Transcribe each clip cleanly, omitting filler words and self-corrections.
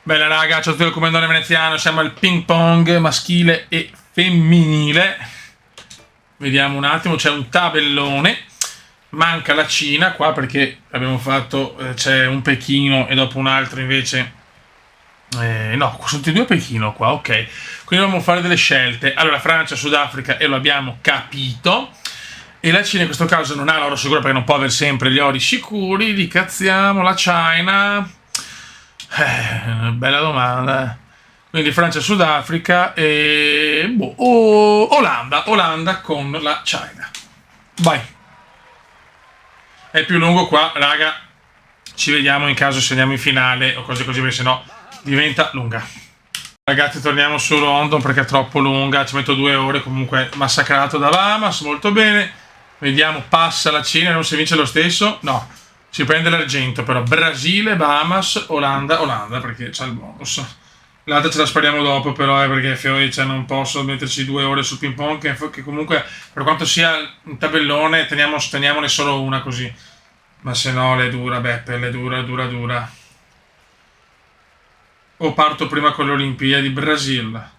Bella raga, ciao a tutti dal Commendone Veneziano, siamo al ping pong maschile e femminile. Vediamo un attimo, c'è un tabellone. Manca la Cina qua perché abbiamo fatto, c'è un Pechino e dopo un altro invece... no, sono tutti e due Pechino qua, ok. Quindi dobbiamo fare delle scelte. Allora, Francia, Sudafrica, e lo abbiamo capito. E la Cina in questo caso non ha l'oro sicuro perché non può avere sempre gli ori sicuri. Li cazziamo, la China... bella domanda. Quindi Francia, Sudafrica e Olanda con la China. Vai. È più lungo qua, raga. Ci vediamo in caso se andiamo in finale o cose così, perché sennò diventa lunga. Ragazzi, torniamo su London perché è troppo lunga. Ci metto 2 ore. Comunque massacrato da Bahamas, molto bene. Vediamo, passa la Cina, non si vince lo stesso. No, si prende l'argento però. Brasile, Bahamas, Olanda, perché c'è il bonus. L'altra ce la spariamo dopo però, perché cioè, non posso metterci 2 ore sul ping pong, che comunque per quanto sia un tabellone teniamone solo una così. Ma se no le dura, Beppe, le dura. O parto prima con le Olimpiadi. Brasile,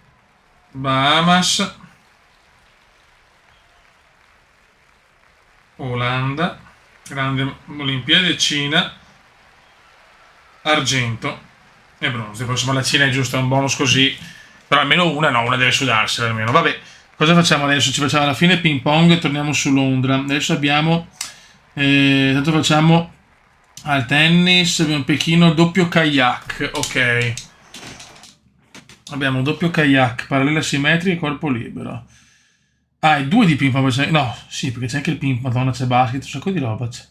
Bahamas, Olanda, grande Olimpiadi, Cina, argento e bronzo. Poi insomma la Cina è giusta, è un bonus così, però almeno una deve sudarsela almeno. Vabbè, cosa facciamo adesso? Ci facciamo alla fine ping pong e torniamo su Londra. Adesso abbiamo, tanto facciamo al tennis, abbiamo Pechino, doppio kayak, ok. Abbiamo doppio kayak, parallele asimmetriche, corpo libero. Ah, e 2 di ping pong. No, sì, perché c'è anche il ping pong, madonna, c'è basket, un sacco di roba c'è.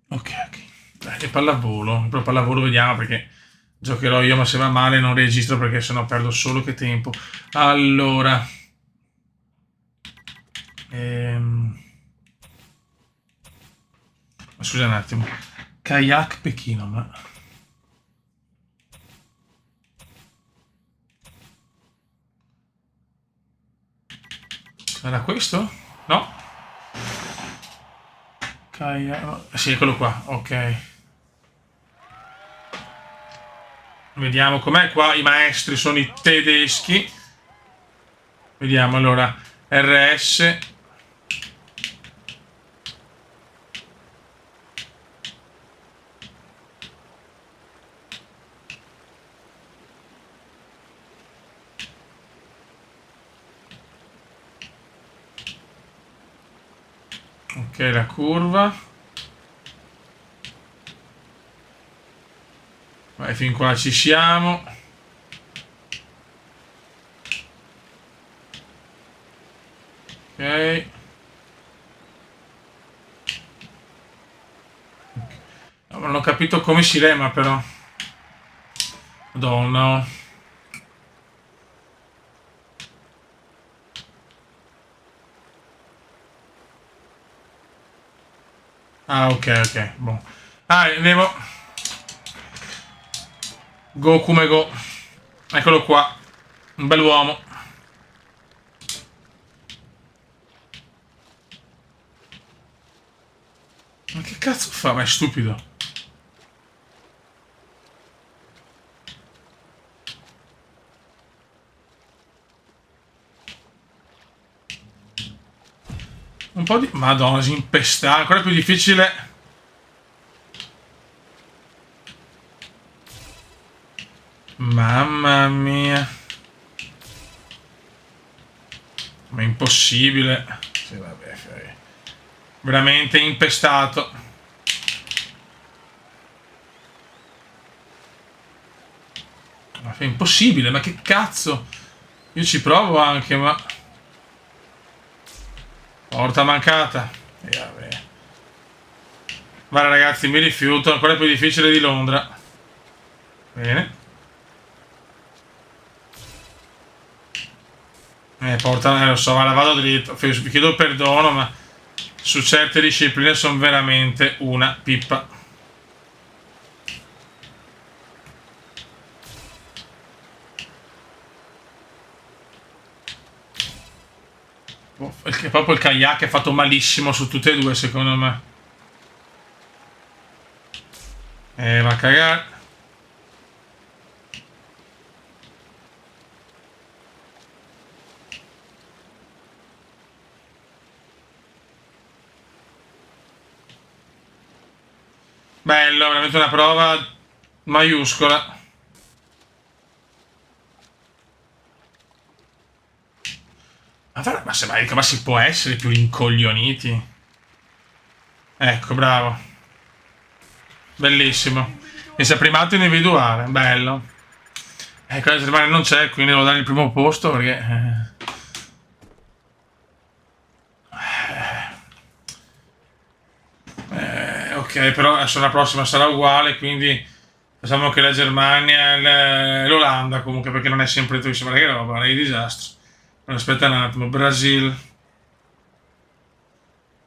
Ok. Dai, e pallavolo. Però pallavolo vediamo perché giocherò io, ma se va male non registro perché sennò perdo solo che tempo. Allora. Scusa un attimo. Kayak Pechino, ma... Era questo? No? Sì, eccolo qua, ok. Vediamo com'è qua, i maestri sono i tedeschi. Vediamo allora, RS. Ok, la curva. Vai, fin qua ci siamo. Ok. Non ho capito come si rema però. Madonna. Ah, ok, boh. Ah, andiamo. Go come go. Eccolo qua. Un bell'uomo. Ma che cazzo fa? Ma è stupido. Un po' di... Madonna, si impesta. Ancora più difficile. Mamma mia. Ma è impossibile. Sì, vabbè, veramente impestato. Ma è impossibile, ma che cazzo? Io ci provo anche, ma... Porta mancata. E vabbè. Guarda ragazzi, mi rifiuto. Ancora più difficile di Londra. Bene. Porta, lo so, la vado dritto. Vi chiedo perdono, ma su certe discipline sono veramente una pippa. Proprio il kayak è fatto malissimo su tutte e due, secondo me. Va a cagare. Bello, veramente una prova maiuscola. Ma si può essere più rincoglioniti? Ecco, bravo. Bellissimo. Mi sa primato individuale, bello. Ecco, la Germania non c'è, quindi devo dare il primo posto perché... ok, però adesso la prossima sarà uguale, quindi facciamo che la Germania e l'Olanda comunque, perché non è sempre tu, sembra che roba, è disastro. Aspetta un attimo, Brasil,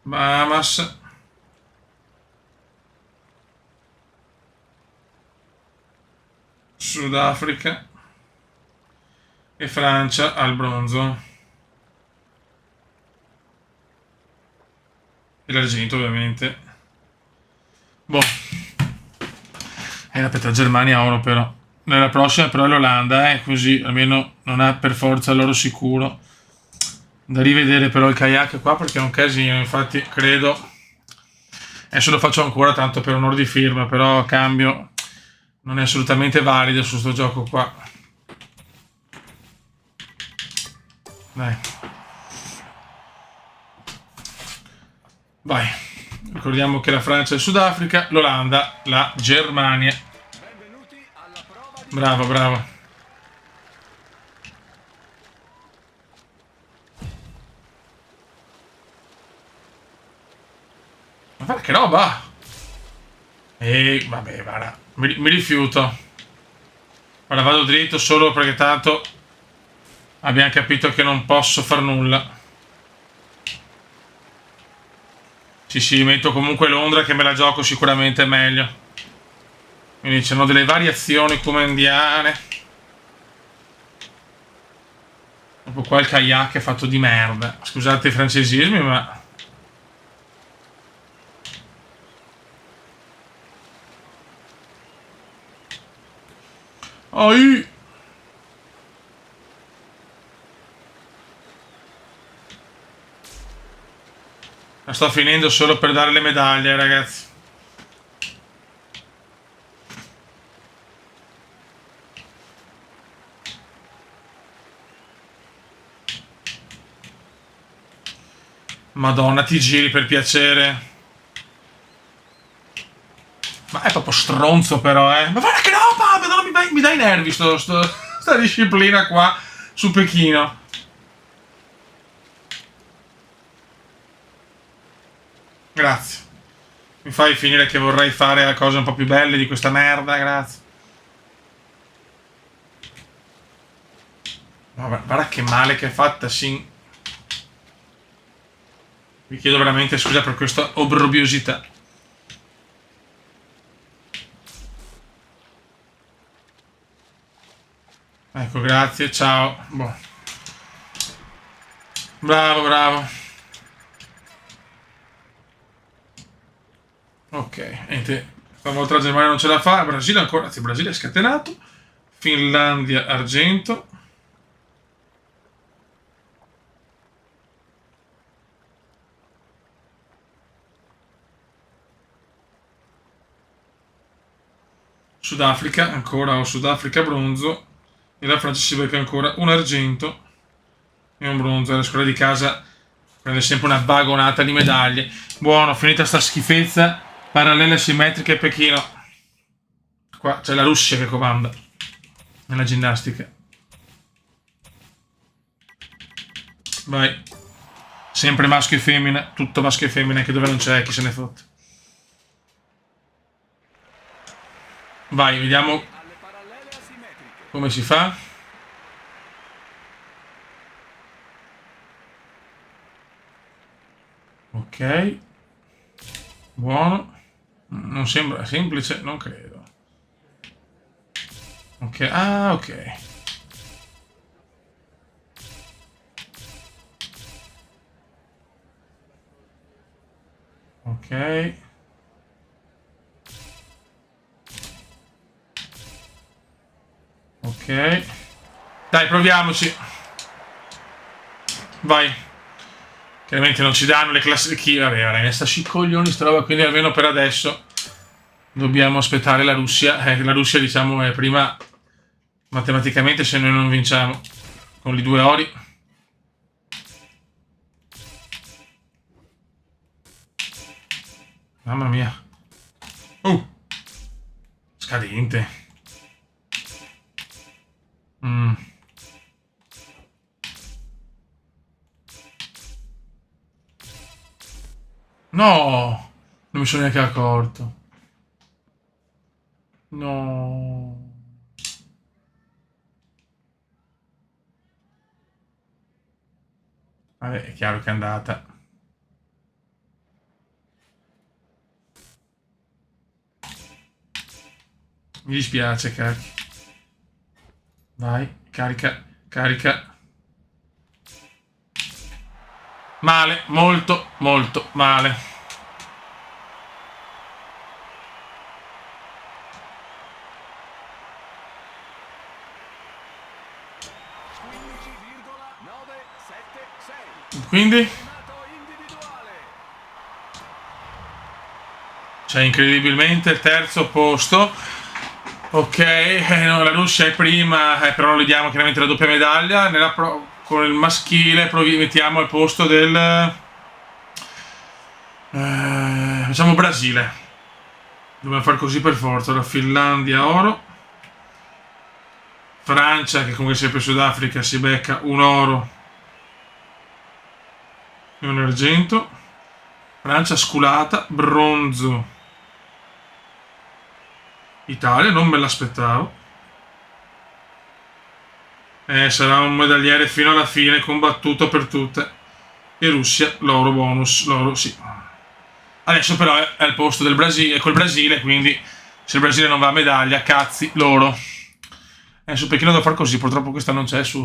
Bahamas, Sudafrica e Francia al bronzo. E l'argento ovviamente. Boh. Aspetta, Germania oro però. Nella prossima però è l'Olanda, così almeno non ha per forza l'oro sicuro. Da rivedere però il kayak qua perché è un casino, infatti credo. Adesso lo faccio ancora tanto per onore di firma, però a cambio non è assolutamente valido su sto gioco qua. Dai. Vai. Ricordiamo che la Francia è il Sudafrica, l'Olanda, la Germania. Bravo, bravo. Ma guarda che roba! Vabbè, guarda, mi rifiuto. Ora vado dritto solo perché tanto abbiamo capito che non posso far nulla. Sì, metto comunque Londra che me la gioco sicuramente meglio. Quindi c'erano delle variazioni comandiane. Dopo qua il kayak è fatto di merda. Scusate i francesismi, ma... Ai! La sto finendo solo per dare le medaglie, ragazzi. Madonna, ti giri per piacere. Ma è proprio stronzo però, eh. Ma guarda che roba! Madonna, mi dai i nervi sta disciplina qua su Pechino. Grazie. Mi fai finire che vorrei fare cose un po' più belle di questa merda, grazie. Ma guarda che male che è fatta, sì. Vi chiedo veramente scusa per questa obbrobriosità. Ecco, grazie, ciao. Boh. Bravo, bravo. Ok, niente. Stavolta la Germania non ce la fa. Brasile ancora, anzi, Brasile è scatenato. Finlandia, argento. Sudafrica, ancora Sudafrica bronzo. E la Francia si becca ancora un argento e un bronzo. La squadra di casa prende sempre una vagonata di medaglie. Buono, finita sta schifezza. Parallele simmetriche Pechino. Qua c'è la Russia che comanda nella ginnastica. Vai. Sempre maschio e femmina. Tutto maschio e femmina, anche dove non c'è, chi se ne fotte. Vai, vediamo come si fa. Ok. Buono. Non sembra semplice, non credo. Ok, ok. Ok. Ok. Dai, proviamoci. Vai. Chiaramente non ci danno le classi. Chi? Vabbè, sta scicoglioni sta roba, quindi almeno per adesso Dobbiamo aspettare la Russia. La Russia, diciamo, è prima matematicamente se noi non vinciamo con i 2 ori. Mamma mia. Scadente. No! Non mi sono neanche accorto. No. Vabbè, è chiaro che è andata. Mi dispiace, cacchio. Vai, carica, carica. Male, molto, molto male. Quindi? Cioè, incredibilmente il terzo posto. Ok, no, la Russia è prima, però non le diamo chiaramente la doppia medaglia. Con il maschile mettiamo al posto del... facciamo Brasile. Dobbiamo fare così per forza. La Finlandia oro. Francia, che comunque sempre Sudafrica, si becca un oro e un argento. Francia sculata, bronzo. Italia, non me l'aspettavo. Sarà un medagliere fino alla fine, combattuto per tutte. E Russia, l'oro bonus, l'oro sì. Adesso però è al posto del Brasile, col Brasile, quindi se il Brasile non va a medaglia, cazzi, loro. Su Pechino devo far così, purtroppo questa non c'è su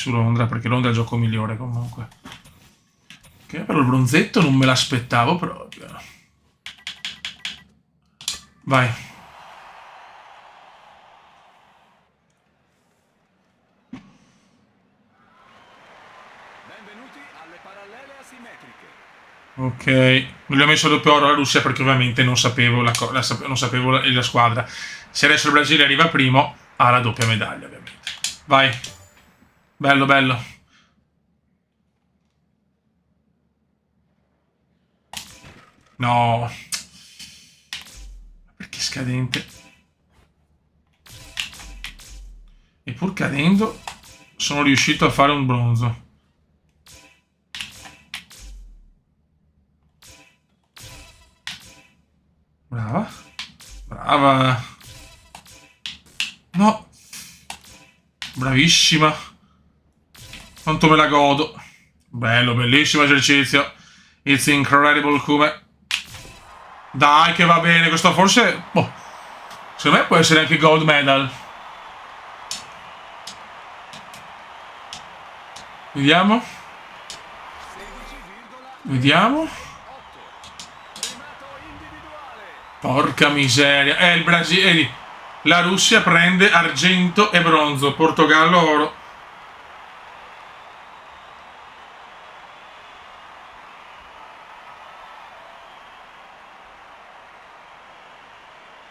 Londra, perché Londra è il gioco migliore comunque. Che però il bronzetto non me l'aspettavo proprio. Vai. Benvenuti alle parallele asimmetriche. Ok, non gli ho messo doppio oro alla Russia perché ovviamente non sapevo non sapevo la squadra. Se adesso il Brasile arriva primo, ha la doppia medaglia ovviamente. Vai. Bello, bello. No. Perché scadente? E pur cadendo sono riuscito a fare un bronzo. Brava. Brava. No. Bravissima. Quanto me la godo. Bello, bellissimo esercizio. It's incredible come... Dai che va bene, questo forse... Boh. Secondo me può essere anche gold medal. Vediamo. Vediamo. Porca miseria. Il Brasile... La Russia prende argento e bronzo. Portogallo oro.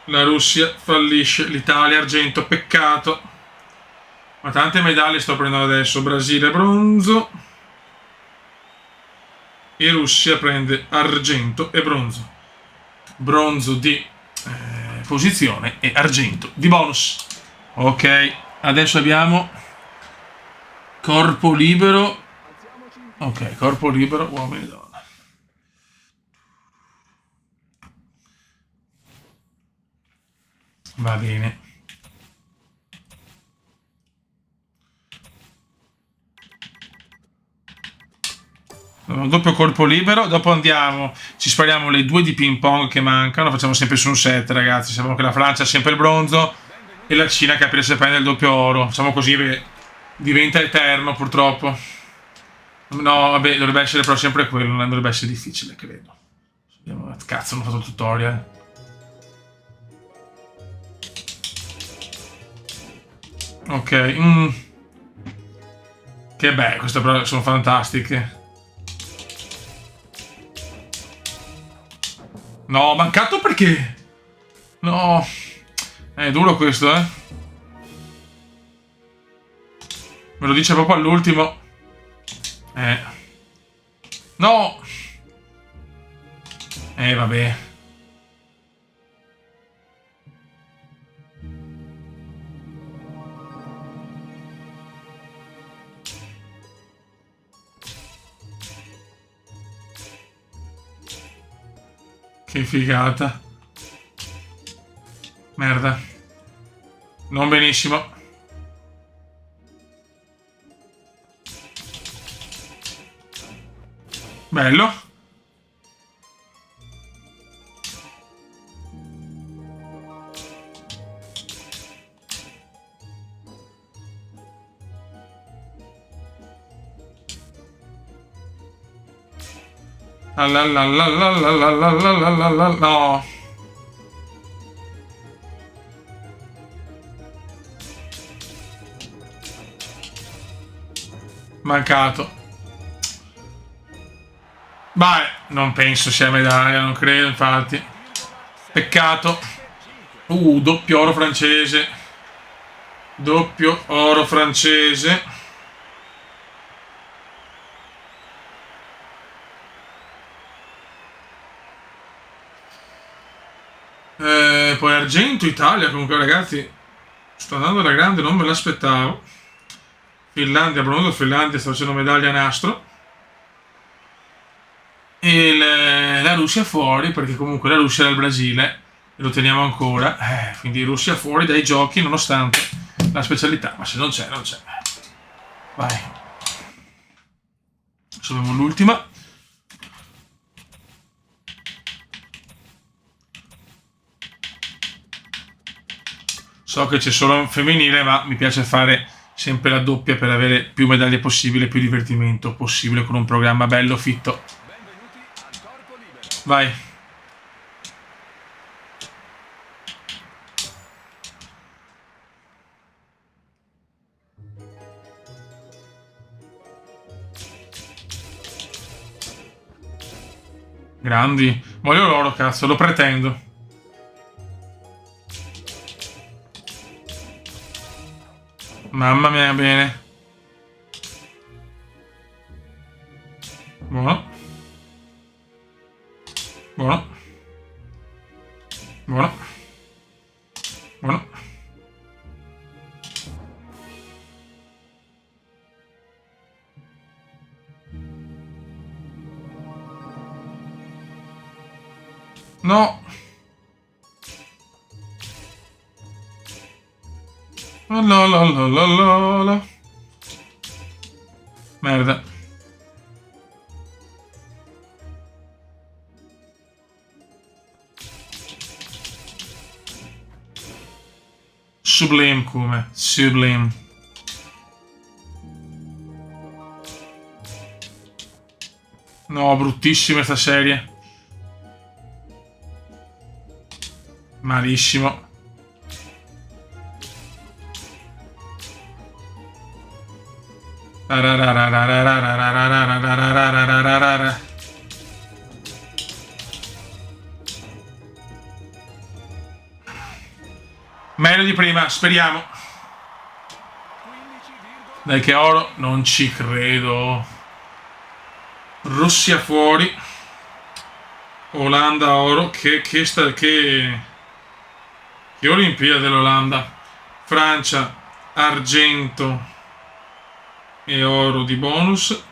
La Russia fallisce. L'Italia argento. Peccato. Ma tante medaglie sto prendendo adesso. Brasile bronzo. E Russia prende argento e bronzo. Bronzo di posizione e argento di bonus. Ok, adesso abbiamo corpo libero. Ok, corpo libero, uomini e donne. Va bene. Doppio colpo libero, dopo andiamo, ci spariamo le 2 di ping pong che mancano, facciamo sempre su un set ragazzi, sappiamo che la Francia ha sempre il bronzo e la Cina capire se prende il doppio oro, facciamo così perché diventa eterno purtroppo. No vabbè, dovrebbe essere però sempre quello, non dovrebbe essere difficile credo. Cazzo, non ho fatto il tutorial. Ok, che beh, queste però sono fantastiche. No, mancato perché? No. È duro questo, eh. Me lo dice proprio all'ultimo. No. Vabbè. Che figata. Merda. Non benissimo. Bello. No. Mancato. Beh, non penso sia medaglia, non credo, infatti. Peccato. Doppio oro francese. Doppio oro francese. Poi argento, Italia, comunque ragazzi, sto andando alla grande, non me l'aspettavo. Finlandia, bronzo, Finlandia sta facendo medaglia a nastro. E la Russia fuori, perché comunque la Russia era il Brasile, e lo teniamo ancora. Quindi Russia fuori dai giochi, nonostante la specialità. Ma se non c'è, non c'è. Vai. Adesso abbiamo l'ultima. So che c'è solo un femminile, ma mi piace fare sempre la doppia per avere più medaglie possibile, più divertimento possibile con un programma bello, fitto. Vai. Grandi. Voglio l'oro, cazzo, lo pretendo. Mamma mia, bene. Buono. Buono. Buono. Buono. No. La. Merda. Sublime come. Sublime. No, bruttissima sta serie. Malissimo. Meglio di prima, speriamo. Dai che oro, non ci credo. Russia fuori. Olanda oro, che Olimpiade dell'Olanda. Francia argento e oro di bonus.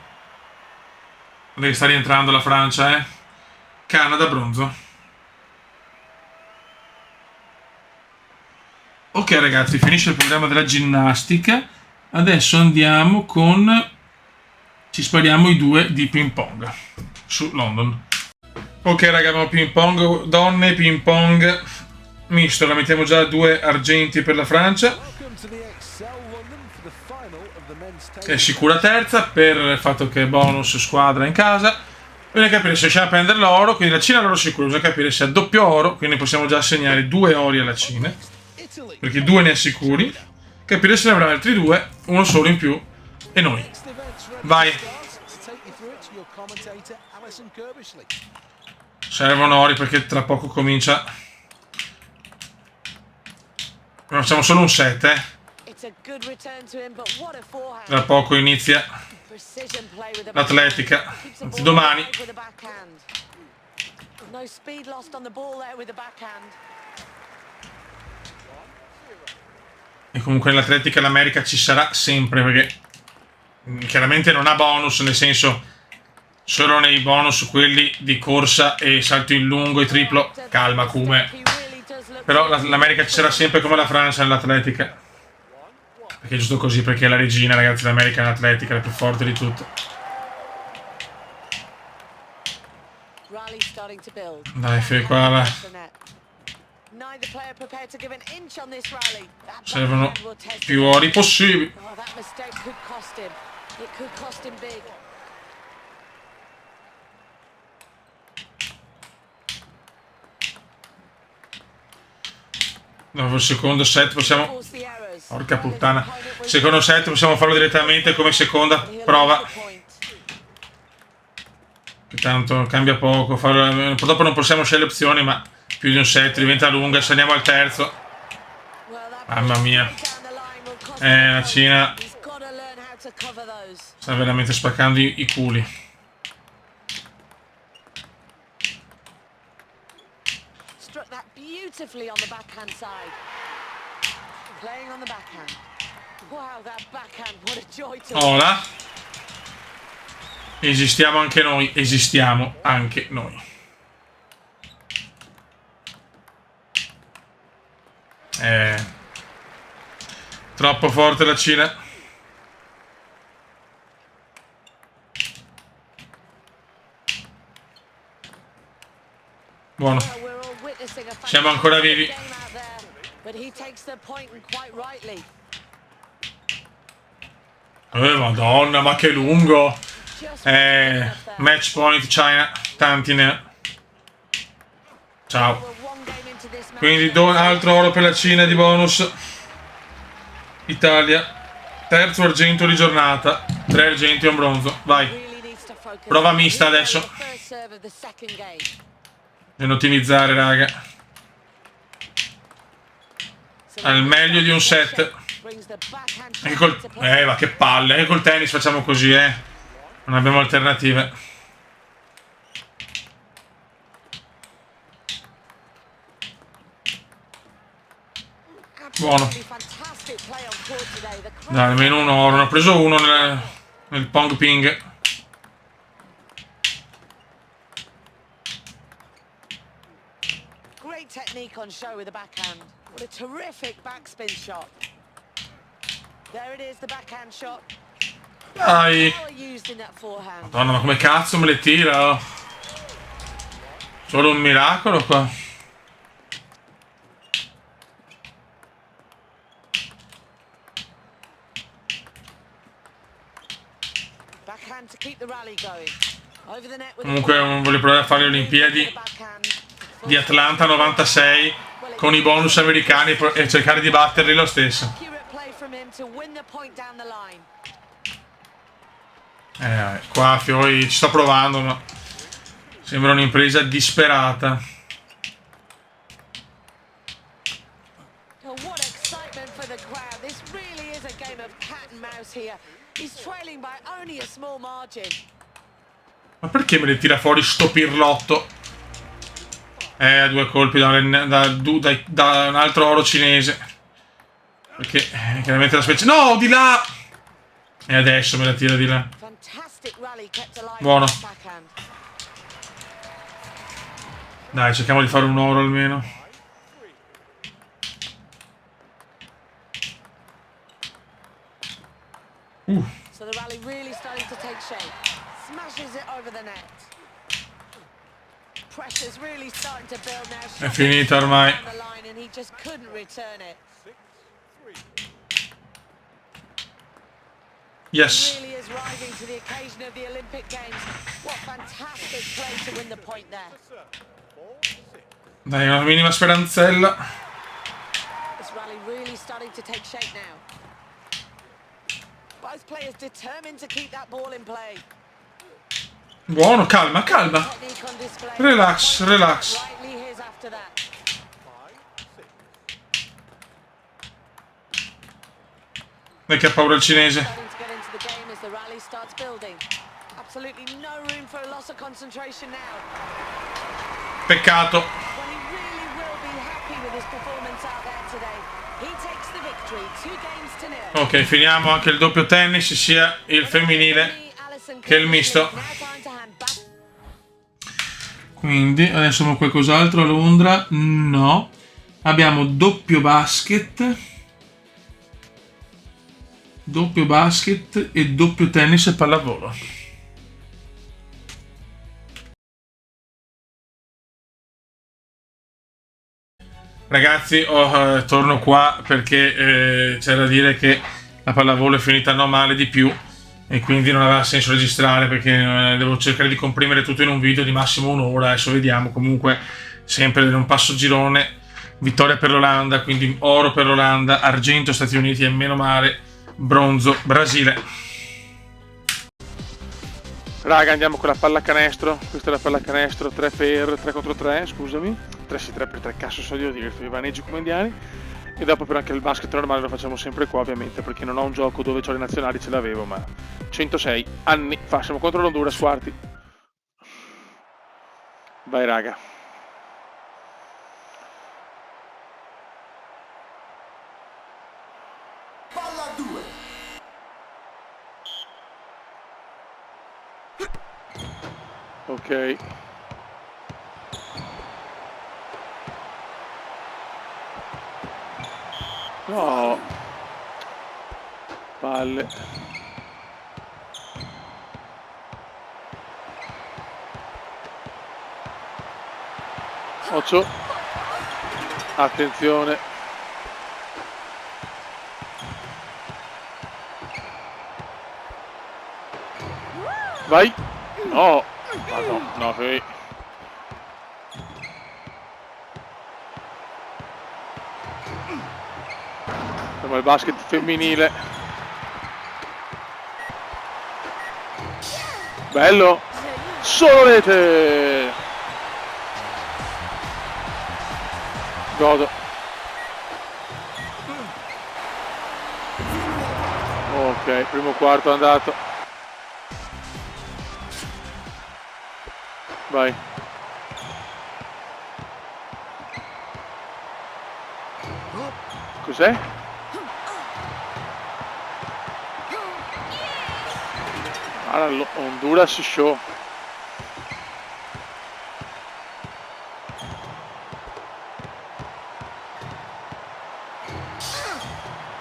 Lei sta rientrando la Francia, eh. Canada bronzo. Ok ragazzi, finisce il programma della ginnastica. Adesso andiamo con... ci spariamo i due di ping pong su London. Ok raga, abbiamo ping pong donne, ping pong misto. La mettiamo già 2 argenti per la Francia. È sicura terza per il fatto che è bonus squadra in casa. Bisogna capire se riusciamo a prendere l'oro. Quindi la Cina l'oro sicuro. Bisogna capire se ha doppio oro. Quindi possiamo già assegnare 2 ori alla Cina, perché 2 ne ha sicuri. Capire se ne avrà altri 2, uno solo in più. E noi. Vai. Servono ori perché tra poco comincia Facciamo solo un set, eh. It's a good return to him, but what a forehand. Tra poco inizia Precision play with the l'atletica. backhand. Keeps the Anzi, ball domani. alive with the backhand. No speed lost on the ball there with the backhand. E comunque nell'atletica l'America ci sarà sempre, perché chiaramente non ha bonus, nel senso solo nei bonus quelli di corsa e salto in lungo e triplo. Calma Kume. He really does look Però l'America ci sarà sempre come la Francia nell'atletica. Perché è giusto così, perché è la regina, ragazzi, l'America nell'atletica, è la più forte di tutte. Rally starting to build. Dai, fai qua la... Neither player prepared to give an inch on this rally. That Servono backhand will test più him. ori possibili. Oh, that mistake could cost him. It could cost him big. Dopo il secondo set possiamo... Force the errors. Porca puttana. Secondo set possiamo farlo direttamente come seconda prova. Che tanto cambia poco. Purtroppo non possiamo scegliere opzioni, ma più di un set diventa lunga. Se andiamo al terzo. Mamma mia. La Cina sta veramente spaccando i culi. Struck that beautifully on the backhand side. Playing on the backhand. Wow, that backhand, what a joy to watch. Ora. Esistiamo anche noi. Esistiamo anche noi. Troppo forte la Cina. Buono. Siamo ancora vivi. Madonna, ma che lungo. Match point China. Tanti ne ha. Ciao. Quindi altro oro per la Cina di bonus. Italia. Terzo argento di giornata. 3 argenti e un bronzo. Vai. Prova mista adesso. Devono ottimizzare, raga. Al meglio di un set. Anche col... ma che palle. Anche col tennis facciamo così, Non abbiamo alternative. Buono. Dai, almeno un oro. Ne ho preso uno nel Pong Ping. Great technique on show with the backhand. What a terrific backspin shot. There it is, the backhand shot. Dai. Power used in that forehand. Madonna, ma come cazzo me le tira? Solo un miracolo qua. Backhand to keep the rally going. Over the net with Comunque voglio provare a fare le Olimpiadi di Atlanta 96 con i bonus americani e cercare di batterli lo stesso. Qua Fiori ci sto provando, ma sembra un'impresa disperata. Oh, what excitement for the crowd. This really is a game of cat and mouse here. He's trailing by only a small margin. Ma perché me ne tira fuori sto pirlotto? Due colpi da un altro oro cinese. Perché chiaramente la specie... No, di là! E adesso me la tira di là. Buono. Dai, cerchiamo di fare un oro almeno. So the rally really starting to take shape. Smashes it over the net. Pressure's really starting to build now. È finita ormai. And he just couldn't return it. Yes. He really is rising to the occasion of the Olympic Games. What fantastic play to win the point there. Dai, una minima speranzella. This rally really starting to take shape now. Both players determined to keep that ball in play. Buono, calma, calma. Technique on display. Relax, relax. Rightly his after that. Perché ha paura il cinese. Starting to get into the game as the rally starts building. Absolutely no room for a loss of concentration now. Peccato. Well, he really will be happy with his performance out there today. He takes the victory, 2-0. Ok, finiamo anche il doppio tennis, sia il femminile che il misto. Quindi adesso abbiamo qualcos'altro a Londra? No. Abbiamo doppio basket e doppio tennis e pallavolo. Ragazzi, torno qua perché c'è da dire che la pallavolo è finita non male di più e quindi non aveva senso registrare perché devo cercare di comprimere tutto in un video di massimo un'ora. Adesso vediamo. Comunque sempre in un passo girone, vittoria per l'Olanda, quindi oro per l'Olanda, argento Stati Uniti e meno male bronzo Brasile. Raga, andiamo con la pallacanestro. Questa è la pallacanestro 3 contro 3, scusami. 3 sì, 3 per 3, cazzo so io dire, i vaneggi come indiani. E dopo però anche il basket normale lo facciamo sempre qua, ovviamente, perché non ho un gioco dove ho le nazionali, ce l'avevo, ma 106 anni fa, siamo contro l'Honduras, quarti. Vai raga. Palla 2. Ok. No. Palle. Occhio. Attenzione. Vai. No. No, fai. Siamo al basket femminile. Bello. Solo rete. Godo. Ok, primo quarto è andato. Vai. Cos'è? Allora, Honduras show.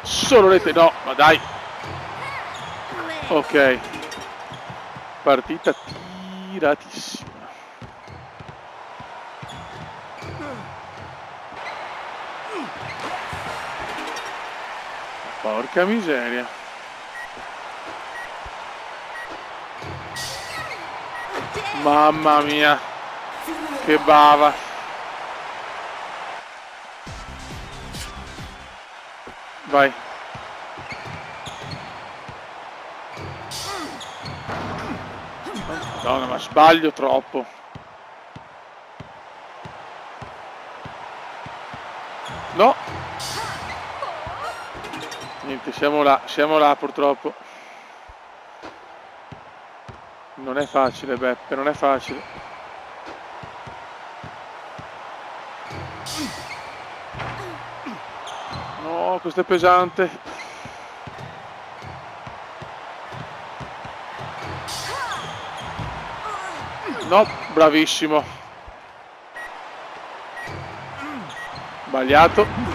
Solo rete, no, ma dai. Ok. Partita tiratissima. Porca miseria. Mamma mia. Che bava. Vai. Madonna, ma sbaglio troppo. No. Niente, siamo là purtroppo. Non è facile, Beppe, non è facile. No, questo è pesante. No, bravissimo. Sbagliato.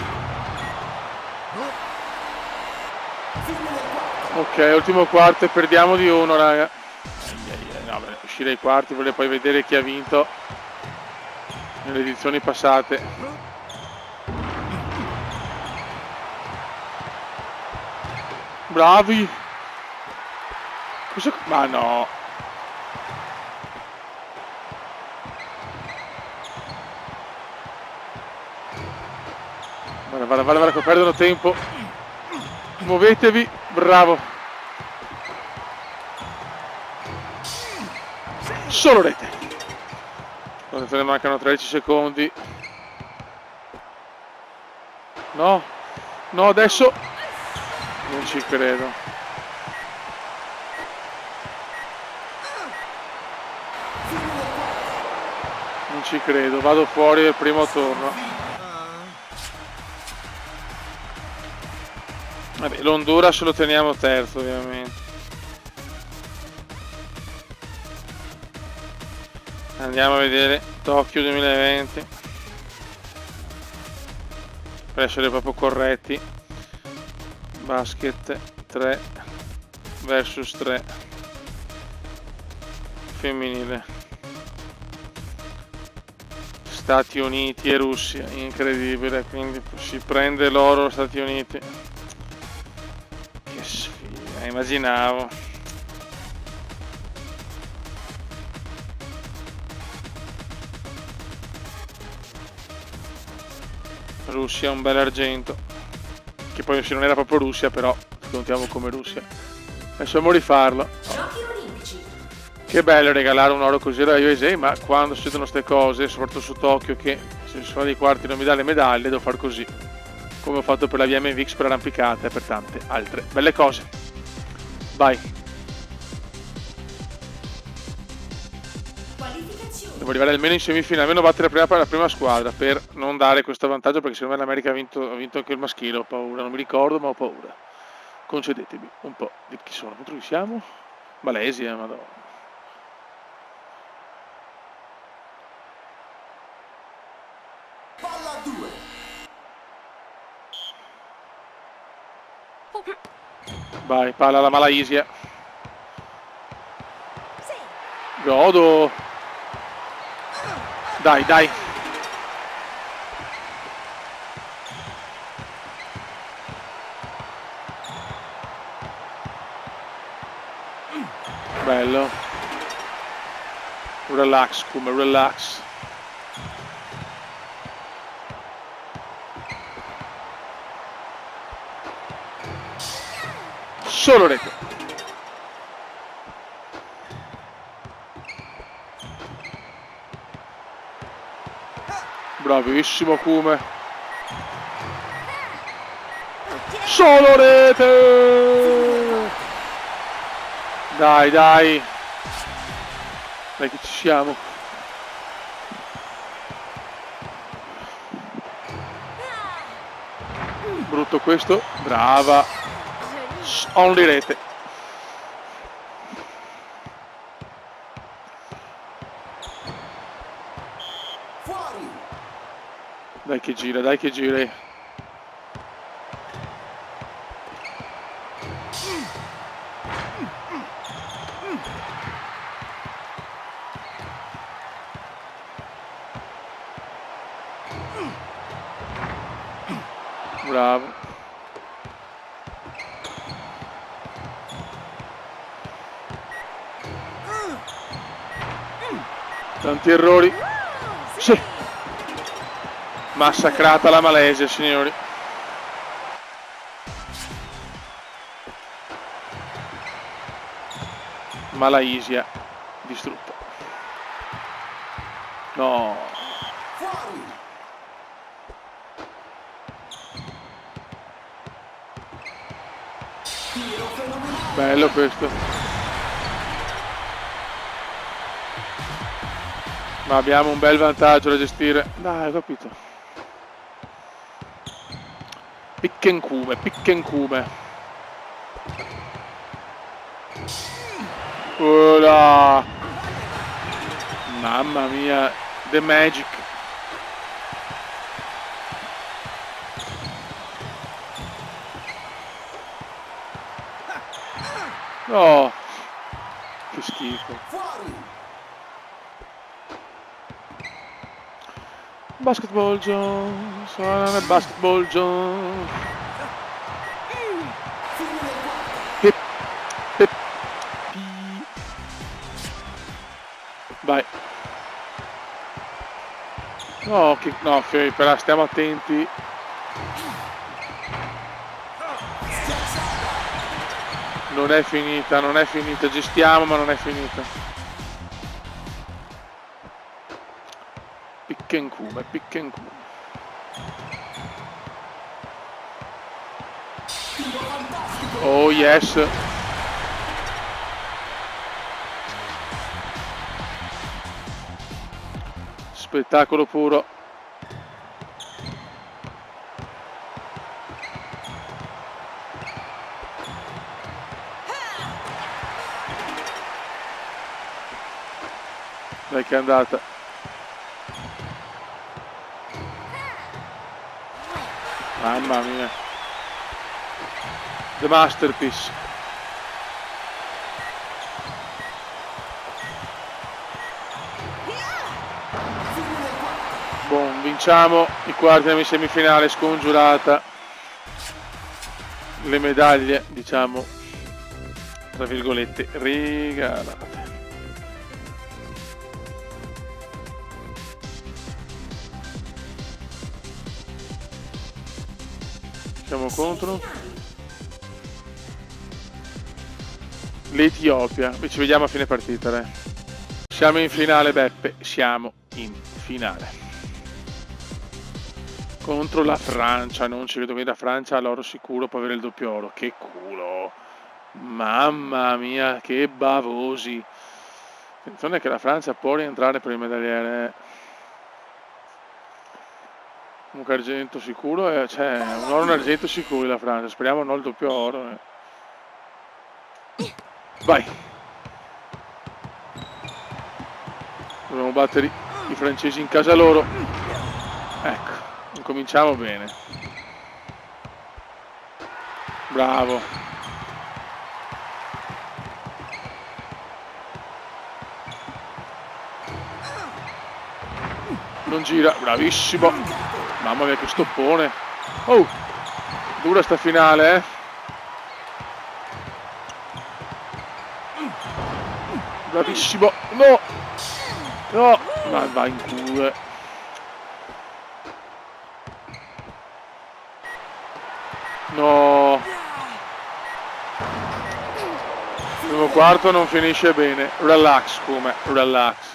Ok, ultimo quarto e perdiamo di 1, raga. No, beh, uscire ai quarti, voglio poi vedere chi ha vinto nelle edizioni passate. Bravi. Cosa? Ma no. Guarda, che perdono tempo. Muovetevi, bravo. Solo rete. Attenzione, mancano 13 secondi. No, no, adesso. Non ci credo. Non ci credo, vado fuori del primo turno. Vabbè, l'Honduras lo teniamo terzo, ovviamente. Andiamo a vedere Tokyo 2020. Per essere proprio corretti. Basket 3 versus 3 femminile. Stati Uniti e Russia, incredibile, quindi si prende l'oro Stati Uniti. Che sfiga, immaginavo. Russia un bel argento, che poi se non era proprio Russia, però contiamo come Russia. Possiamo rifarlo. Giochi olimpici. Che bello regalare un oro così alla USA, ma quando succedono queste cose, soprattutto su Tokyo, che se sono dei quarti non mi dà le medaglie, devo far così. Come ho fatto per la VMVX, per l'arrampicata e per tante altre belle cose. Vai. Qualificazione. Devo arrivare almeno in semifinale, almeno battere la prima squadra per non dare questo vantaggio, perché secondo me l'America ha vinto anche il maschile, ho paura, non mi ricordo ma ho paura. Concedetemi un po' di chi sono, contro chi siamo? Malesia, madonna. Palla 2. Vai, palla alla Malaysia. Godo. Dai, dai. Bello. Relax, come relax. Solo rete. Bravissimo Kume. Solo rete. Dai, dai. Dai che ci siamo. Brutto questo. Brava. Only rete. Fuori. Dai che gira, dai che gira. Bravo. Tanti errori. Sì. Massacrata la Malesia, signori. Malaysia distrutta. No. Fuori. Tiro fenomenale. Bello questo. Ma abbiamo un bel vantaggio da gestire. Dai, ho capito. Pickenkume, Pickenkume. Ora. Mamma mia, The Magic. No. Che schifo. Fuori. Basketball Jones, non è Basketball Jones. Hip, hip, pi. Vai. No, che, no, però stiamo attenti. Non è finita, non è finita. Gestiamo, ma non è finita. Pickenkume, Pickenkume. Oh yes. Spettacolo puro. Dai che è andata. Mamma mia. The masterpiece. Buon, vinciamo i quarti di semifinale scongiurata. Le medaglie, diciamo, tra virgolette, regalate. Siamo contro l'Etiopia. Ci vediamo a fine partita, re. Siamo in finale, Beppe. Siamo in finale contro la Francia. Non ci vedo che da Francia all'oro sicuro può avere il doppio oro. Che culo, mamma mia, che bavosi. Attenzione che la Francia può rientrare per il medagliere. Comunque argento sicuro, cioè un oro e un argento sicuri la Francia. Speriamo non il doppio oro. Vai. Dobbiamo battere i francesi in casa loro. Ecco, incominciamo bene. Bravo. Non gira, bravissimo. Mamma mia che stoppone. Oh, dura sta finale, eh. Bravissimo. No. No. Ma va in culo. No. Il primo quarto non finisce bene. Relax, come? Relax.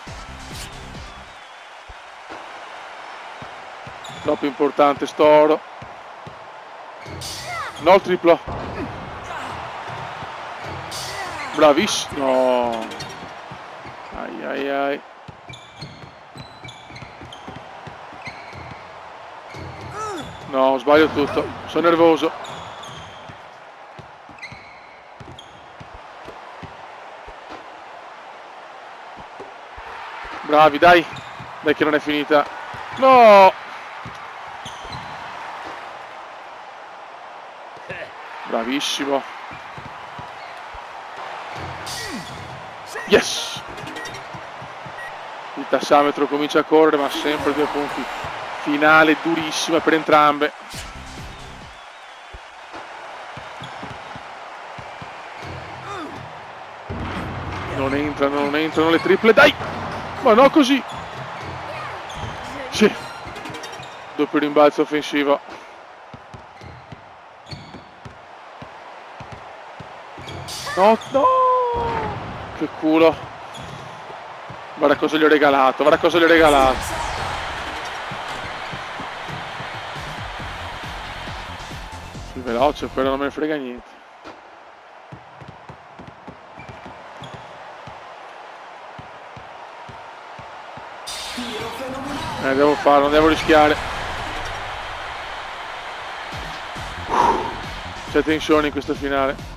Troppo importante sto oro. No, il triplo. Bravissimo. No. Ai ai ai. No, sbaglio tutto. Sono nervoso. Bravi, dai. Dai che non è finita. No. Bravissimo. Yes. Il tassametro comincia a correre, ma sempre 2 punti. Finale durissima per entrambe. Non entrano le triple, dai! Ma no così! Sì. Doppio rimbalzo offensivo. No, no! Che culo! Guarda cosa gli ho regalato, guarda cosa gli ho regalato. Più veloce, quello non me ne frega niente. Devo farlo, non devo rischiare. C'è tensione in questa finale.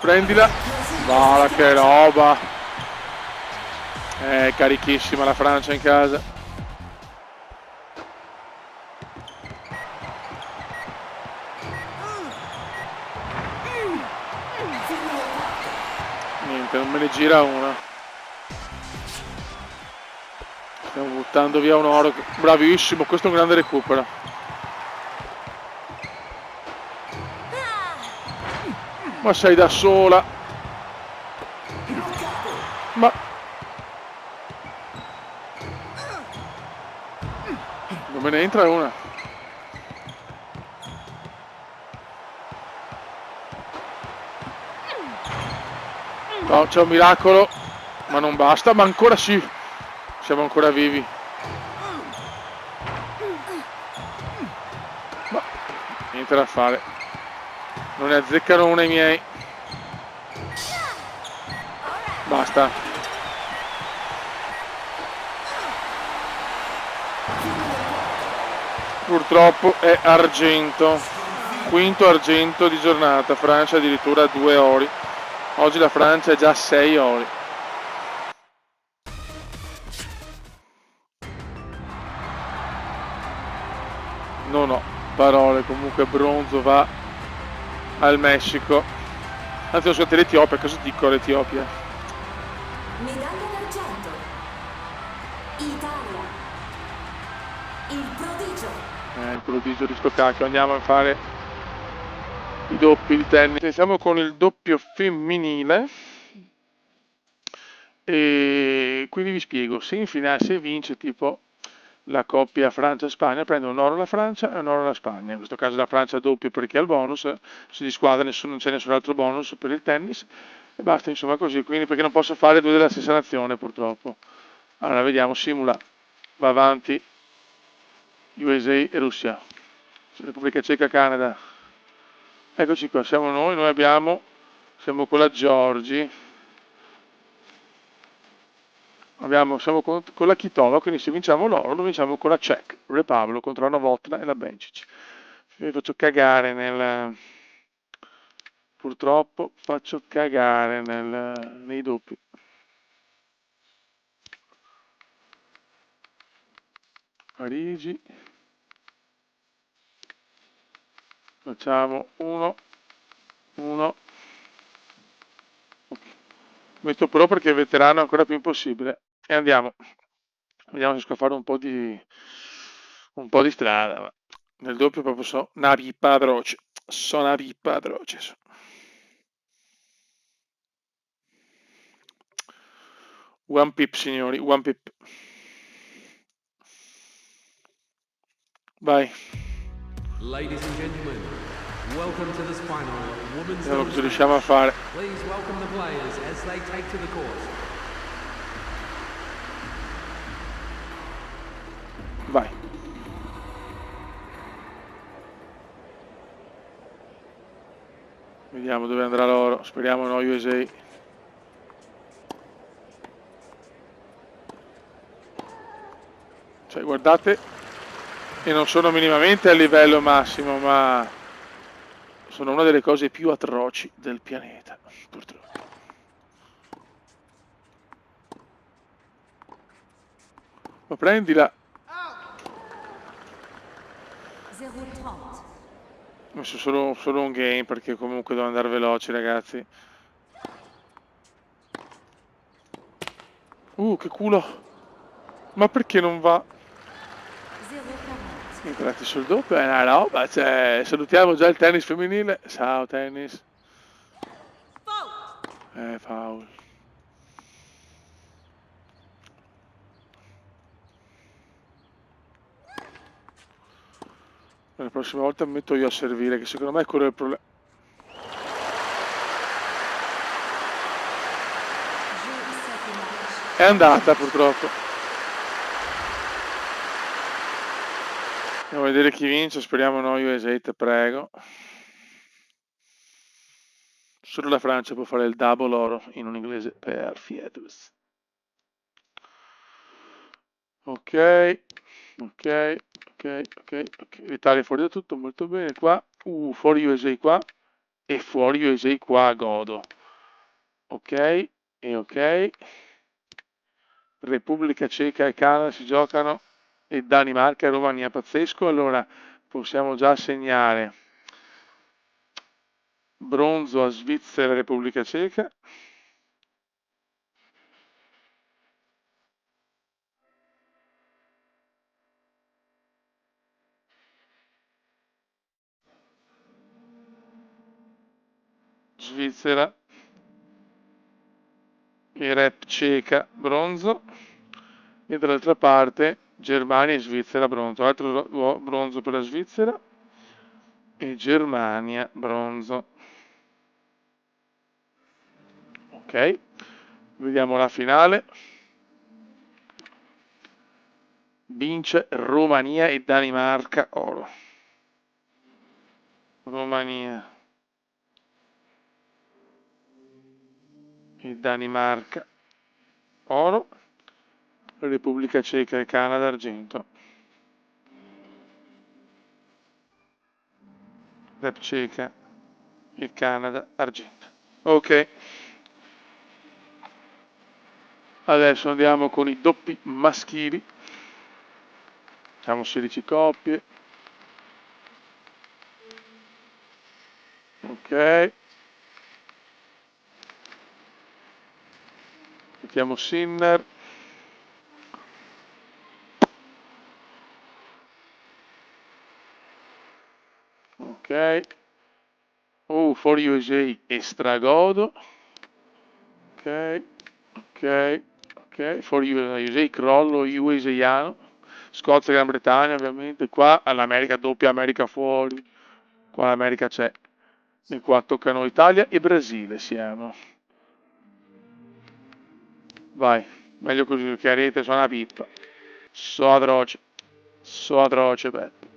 Prendila. Guarda che roba. Carichissima la Francia in casa. Niente, non me ne gira una. Stiamo buttando via un oro. Bravissimo, questo è un grande recupero. Ma sei da sola. Ma non me ne entra una. No, c'è un miracolo. Ma non basta, ma ancora sì. Siamo ancora vivi. Niente da fare. Non ne azzeccano uno i miei. Basta. Purtroppo è argento. Quinto argento di giornata. Francia addirittura 2 ori. Oggi la Francia è già 6 ori. Non ho parole, comunque bronzo va al Messico. Anzi, ho scritto l'Etiopia, cosa dico all'Etiopia? Medaglia d'argento. Italia. Il prodigio. Il prodigio di sto cacchio. Andiamo a fare i doppi di tennis. Iniziamo con il doppio femminile. E quindi vi spiego, se in finale se vince tipo la coppia Francia-Spagna, prende un oro la Francia e un oro la Spagna. In questo caso la Francia doppio perché ha il bonus, se di squadra non c'è nessun altro bonus per il tennis e basta, insomma così, quindi perché non posso fare due della stessa nazione purtroppo. Allora vediamo, simula, va avanti USA e Russia, Repubblica Ceca, Canada. Eccoci qua, siamo noi siamo con la Georgi. Siamo con la Kitova, quindi se vinciamo l'oro lo vinciamo con la Czech Republic contro la Novotna e la Bencic. Mi faccio cagare purtroppo faccio cagare nei doppi. Parigi. Facciamo 1, 1. Metto però perché il veterano è ancora più impossibile. E andiamo. Vediamo se riesco a fare un po' di strada. Ma nel doppio proprio so una pippa atroce. So una pippa atroce. One pip, signori, one pip. Vai. Ladies and gentlemen, welcome to this final women's Vediamo doubles cosa riusciamo a match. fare. Please welcome the players as they take to the court. Vai. Vediamo dove andrà l'oro. Speriamo no USA. Cioè, guardate, e non sono minimamente a livello massimo, ma sono una delle cose più atroci del pianeta, purtroppo. Ma prendila. Ho messo solo un game perché comunque devo andare veloci, ragazzi. Che culo. Ma perché non va? Entrati sul doppio è una roba, cioè, salutiamo già il tennis femminile. Ciao tennis. Foul. La prossima volta mi metto io a servire, che secondo me è quello il problema. È andata purtroppo. Andiamo a vedere chi vince, speriamo no USA, te prego. Solo la Francia può fare il double oro in un inglese perfetto. Ok. L'Italia è fuori da tutto, molto bene. Qua, fuori USA qua e fuori USA qua, godo. Ok, e ok. Repubblica Ceca e Canada si giocano e Danimarca e Romania, pazzesco. Allora possiamo già assegnare bronzo a Svizzera e Repubblica Ceca. Svizzera e Rep Ceca bronzo e dall'altra parte Germania e Svizzera bronzo, altro bronzo per la Svizzera e Germania bronzo. Ok, vediamo la finale. Vince Romania e Danimarca oro. Romania e Danimarca oro, Repubblica Ceca e Canada argento, Rep Ceca e Canada argento. Ok, adesso andiamo con i doppi maschili, facciamo 16 coppie. Ok, mettiamo Sinner. Ok, for USA e Stragodo. Ok, ok, ok, for USA crollo USAiano. Scozia e Gran Bretagna ovviamente. Qua all'America, doppia America fuori. Qua l'America c'è. E qua tocca a noi Italia e Brasile siamo. Vai, meglio così perché a rete sono una pippa. So atroce, Peppe.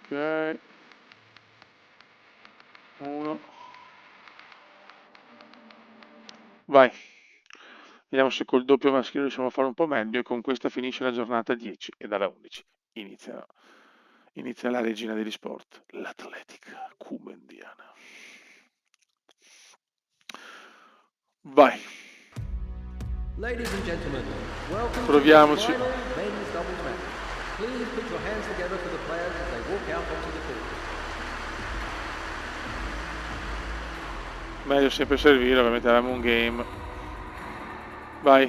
Ok. Uno. Vai. Vediamo se col doppio maschile riusciamo a fare un po' meglio e con questa finisce la giornata 10 e dalla 11 inizia la regina degli sport, l'atletica cubendiana. Vai. Ladies and gentlemen, welcome Proviamoci. to the final men's doubles match. Please put your hands together for the players as they walk out onto the court. Meglio sempre servire, ovviamente avevamo un game. Vai.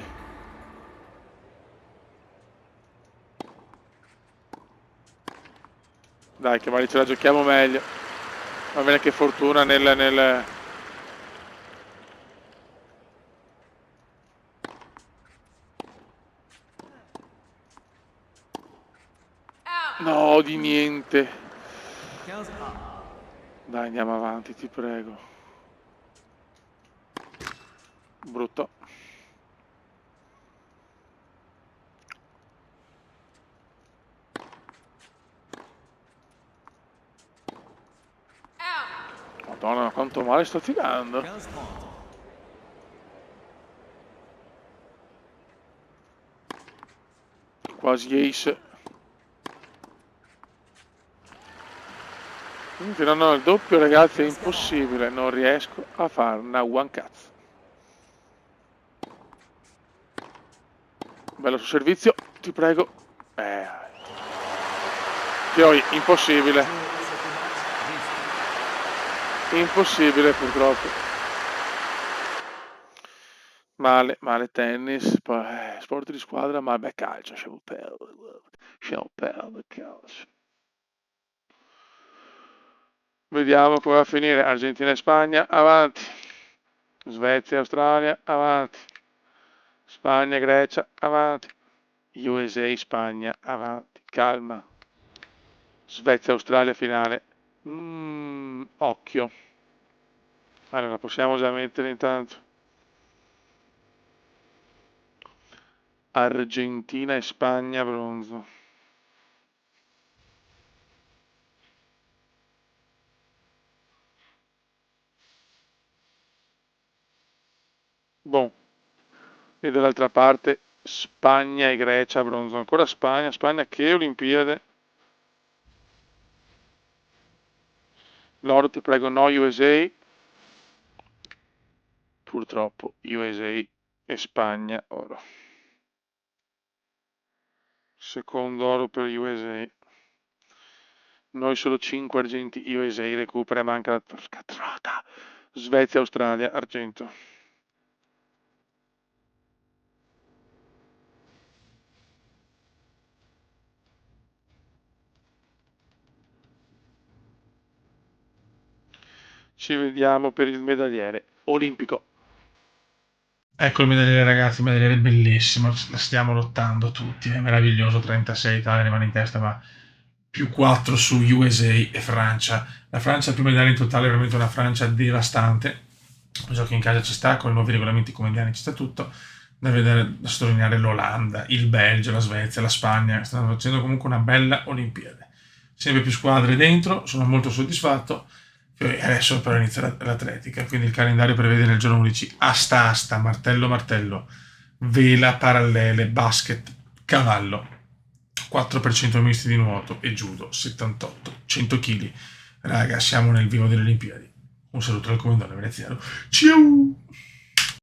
Dai, che magari ce la giochiamo meglio. Va bene che fortuna nel... No, di niente. Dai, andiamo avanti, ti prego. Brutto. Madonna, quanto male sto tirando. Quasi ace. No, il doppio ragazzi è impossibile, non riesco a farne one cazzo. Bello sul servizio, ti prego. Poi, impossibile. Impossibile purtroppo. Male tennis, poi sport di squadra, ma beh calcio, lasciamo perdere calcio. Vediamo come va a finire. Argentina e Spagna, avanti. Svezia e Australia, avanti. Spagna e Grecia, avanti. USA e Spagna, avanti. Calma. Svezia e Australia finale. Occhio. Allora, possiamo già mettere intanto. Argentina e Spagna bronzo. Boh. E dall'altra parte Spagna e Grecia bronzo. Ancora Spagna che Olimpiade. L'oro ti prego, no USA. Purtroppo USA e Spagna oro. Secondo oro per USA. Noi solo 5 argenti USA recupera, manca la scatrata. Svezia, Australia, argento. Ci vediamo per il medagliere olimpico. Ecco il medagliere ragazzi, il medagliere bellissimo, stiamo lottando tutti, è meraviglioso, 36 Italia rimane in testa, ma più 4 su USA e Francia. La Francia più medaglie in totale, è veramente una Francia devastante. Giochi in casa ci sta, con i nuovi regolamenti comunitari ci sta tutto. da vedere, da sottolineare l'Olanda, il Belgio, la Svezia, la Spagna, stanno facendo comunque una bella Olimpiade. Sempre più squadre dentro, sono molto soddisfatto. E adesso però inizia l'atletica, quindi il calendario prevede nel giorno 11 asta, martello, vela parallele, basket, cavallo, 4% misti di nuoto e judo, 78, 100 kg. Raga, siamo nel vivo delle Olimpiadi. Un saluto dal comandante veneziano. Ciao!